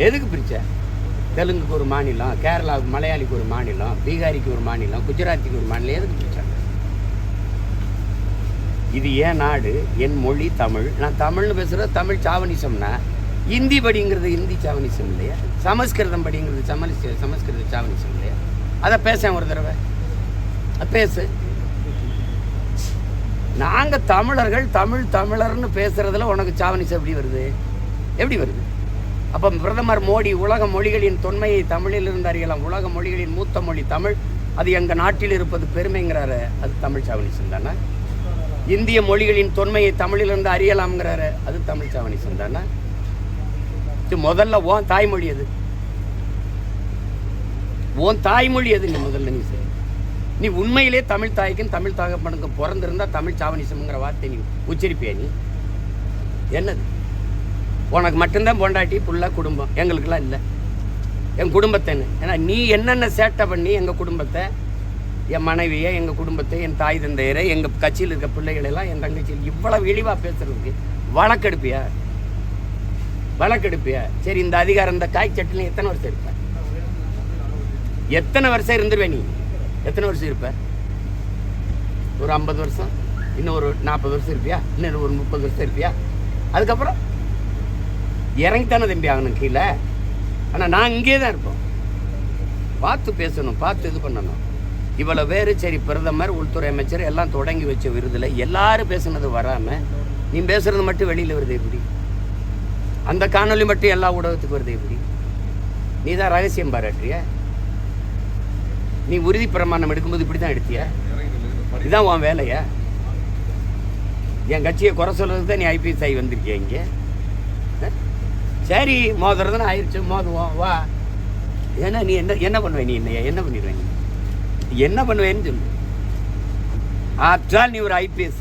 எதுக்கு பிரிச்ச? தெலுங்குக்கு ஒரு மாநிலம், கேரளாவுக்கு மலையாளிக்கு ஒரு மாநிலம், பீகாரிக்கு ஒரு மாநிலம், குஜராத்திக்கு ஒரு மாநிலம், எதுக்கு பிரிச்சாங்க? இது ஏன் நாடு, என் மொழி தமிழ், நான் தமிழ்னு பேசுகிறது தமிழ் சாவனிசம்னா, ஹிந்தி படிங்கிறது ஹிந்தி சாவனிசம் இல்லையா? சமஸ்கிருதம் படிங்கிறது சமஸ்கிருத சாவனிசம் இல்லையா? அதை பேச ஒரு தடவை பேசு. நாங்கள் தமிழர்கள் தமிழர்னு பேசுறதுல உனக்கு சாவனிசம் எப்படி வருது? எப்படி வருது? அப்போ பிரதமர் மோடி உலக மொழிகளின் தொன்மையை தமிழிலிருந்து அறியலாம், உலக மொழிகளின் மூத்த மொழி தமிழ், அது எங்கள் நாட்டில் இருப்பது பெருமைங்கிறாரு, அது தமிழ் சாவனிசம் தானே? இந்திய மொழிகளின் தொன்மையை தமிழிலிருந்து அறியலாம்ங்கிறாரு, அது தமிழ் சாவனிசம் தானே? முதல்ல ஓன் தாய்மொழி எது? ஓன் தாய்மொழி எது? நீ முதல்ல நீ உண்மையிலே தமிழ் தாய்க்கும் தமிழ் தகப்பனுக்கு பிறந்திருந்தா தமிழ் சாவனிசம்ங்கிற வார்த்தை நீ உச்சரிப்பியா? நீ என்னது? உனக்கு மட்டும்தான் பொண்டாட்டி புள்ள குடும்பம், எங்களுக்கெல்லாம் இல்லை. என் குடும்பத்தை ஏன்னா நீ என்னென்ன சேட்டை பண்ணி எங்கள் குடும்பத்தை, என் மனைவியை, எங்கள் குடும்பத்தை, என் தாய் தந்தையரை, எங்கள் கட்சியில் இருக்க பிள்ளைகளெல்லாம், என் தங்கச்சியில் இவ்வளவு இழிவாக பேசுறதுக்கு வழக்கெடுப்பியா? சரி, இந்த அதிகாரம் இந்த காய் சட்டில் எத்தனை வருஷம் இருப்ப? எத்தனை வருஷம் இருந்துருவேன்? நீ எத்தனை வருஷம் இருப்ப? ஒரு 50 வருஷம், இன்னும் ஒரு 40 வருஷம் இருப்பியா? இன்னும் ஒரு 30 வருஷம் இருப்பியா? அதுக்கப்புறம் இறங்கித்தானே தம்பி ஆகணும் கீழே. ஆனால் நான் இங்கே தான் இருப்போம். பார்த்து பேசணும், பார்த்து இது பண்ணணும். இவ்வளோ பேர் சரி, பிரதமர், உள்துறை அமைச்சர் எல்லாம் தொடங்கி வச்ச விருதில் எல்லாரும் பேசுனது வராமல் நீ பேசுறது மட்டும் வெளியில் வருது எப்படி? அந்த காணொலி மட்டும் எல்லா ஊடகத்துக்கு வருது எப்படி? நீ தான் ரகசியம் பாராட்டுறிய? நீ உறுதி பிரமாணம் எடுக்கும்போது இப்படி தான் எடுத்திய? இதுதான் உன் வேலையா? என் கட்சியை குறை சொல்றது தான் நீ IPS ஆகி வந்திருக்கிய இங்கே? சரி, மோதுறதுன்னு ஆயிடுச்சு, மோதுவோம் வா. ஏன்னா நீ என்ன பண்ணுவேன்? நீ என்ன பண்ணிடுவேன்? நீ என்ன பண்ணுவேன்னு சொல்லு. ஆற்றால் நீ ஒரு IPS.